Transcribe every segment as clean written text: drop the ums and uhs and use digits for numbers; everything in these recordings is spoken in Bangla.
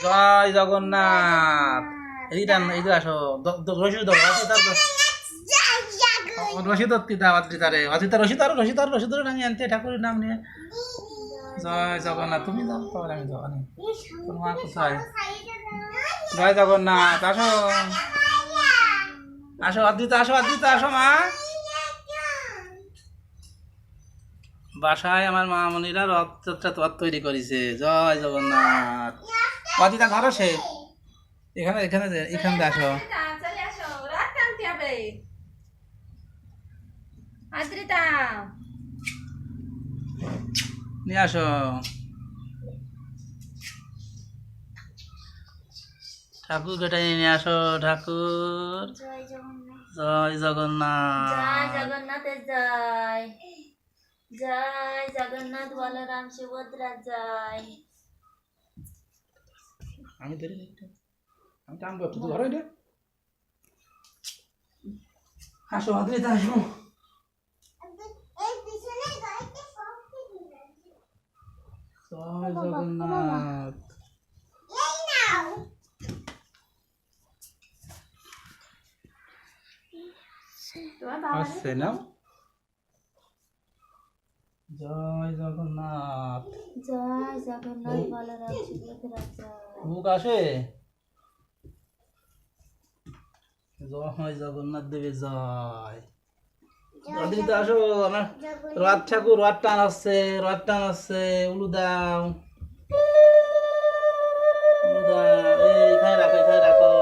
জয় জগন্নাথ। এইটা এইটা আসো রশি দাও রশি দত্তিতা অদ্রিতারে অদ্রিতা রশি ধরো রশি ধরো রশি ধরে আমি আনতে ঠাকুরের নাম নিয়ে জয় জগন্নাথ। তুমি যাও তাহলে আমি যাও নি তোর মা কোথায়? জয় জগন্নাথ। আসো আসো অদ্রিতা আসো অদ্রিতা আসো মা। বাসায় আমার মা মনিরা রথযাত্রা রথ তৈরি করেছে। জয় জগন্নাথ। অদ্রিতা ধরো সে এখানে এখানে এখানে আসো নিয়ে আসো ঠাকুর কেটে নিয়ে আসো ঠাকুর। জয় জগন্নাথ। জয় জগন্নাথের জয়। জয় জগন্নাথ বলরাম সুভদ্রা জয়। আমি ধরি আমি টানবো একটু ধরো এটা। আসো অদ্রিতা আসো। জয় জগন্নাথ। আসছে না জয় জগন্নাথ। জয় জগন্নাথ বলরাম সুভদ্রা জয়। মুখ আসে জয় জগন্নাথ দেবে জয়। অদ্রিতা আসো আমার রথ ঠাকুর রথ টান আসছে রথ টান আসছে। উলু দাও উলু দাও এখানে রাখো এখানে রাখো।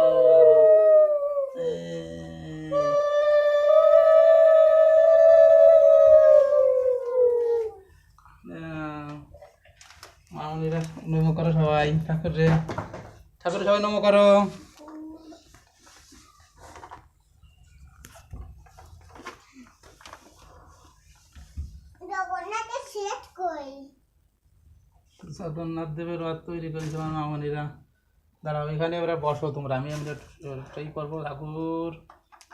মামনিরা নম করো সবাই ঠাকুরে ঠাকুরে সবাই নম করো। জগন্নাথ দেবের রথ তৈরি করেছে আমার মামনিরা। দাঁড়াও এখানে এবার বসো তোমরা আমি এই করবো। ঠাকুর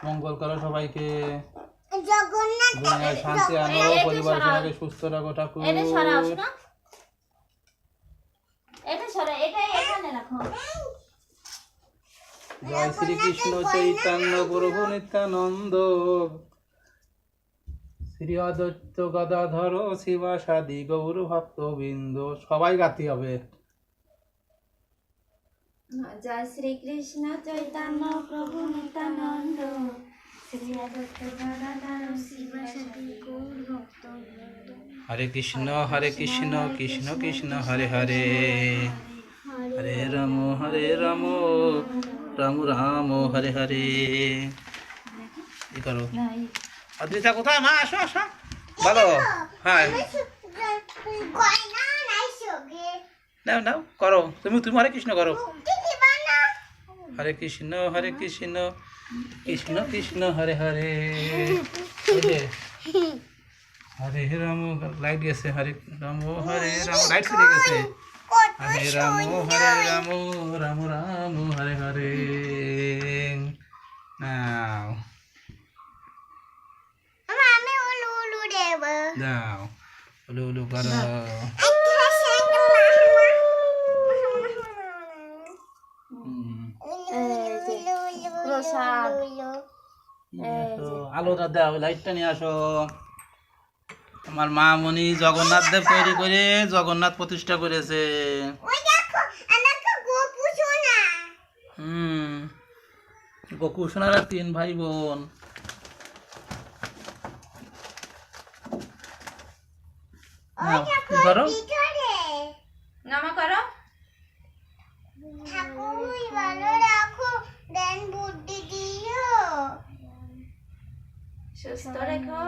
মঙ্গল করো সবাইকে দুনিয়ায় শান্তি আনো পরিবার সবাইকে সুস্থ রাখো ঠাকুর। জয় শ্রীকৃষ্ণ চৈতন্য প্রভু নিত্যানন্দ শ্রী অদ্বৈত গদাধর শিবাসাদি গৌর ভক্তবৃন্দ। সবাই গাতে হবে। জয় শ্রীকৃষ্ণ চৈতন্য প্রভু নিত্যানন্দ শ্রী অদ্বৈত গদাধর শিবাসাদি গৌর ভক্তবৃন্দ। হরে কৃষ্ণ কৃষ্ণ কৃষ্ণ হরে হরে হরে রাম রাম রাম হরে হরে। কি করো অদ্রিতা কোথায়? মা আসো আসো বলো। হ্যাঁ নাও নাও করো তুমি তুমি হরে কৃষ্ণ করো। হরে কৃষ্ণ কৃষ্ণ কৃষ্ণ হরে হরে হরে রাম লাইট গেছে। হরে রাম লাইট চলে গেছে। হরে রাম রাম রাম হরে হরে। নাও দাও উলু উলু করো। আলোটা দাও লাইটটা নিয়ে আসো। আমার মা মনি জগন্নাথ দেব তৈরি করে জগন্নাথ প্রতিষ্ঠা করেছে। গোকু সোনারা 3 ভাই বোন। করো নম করো। সুস্থ রেখো।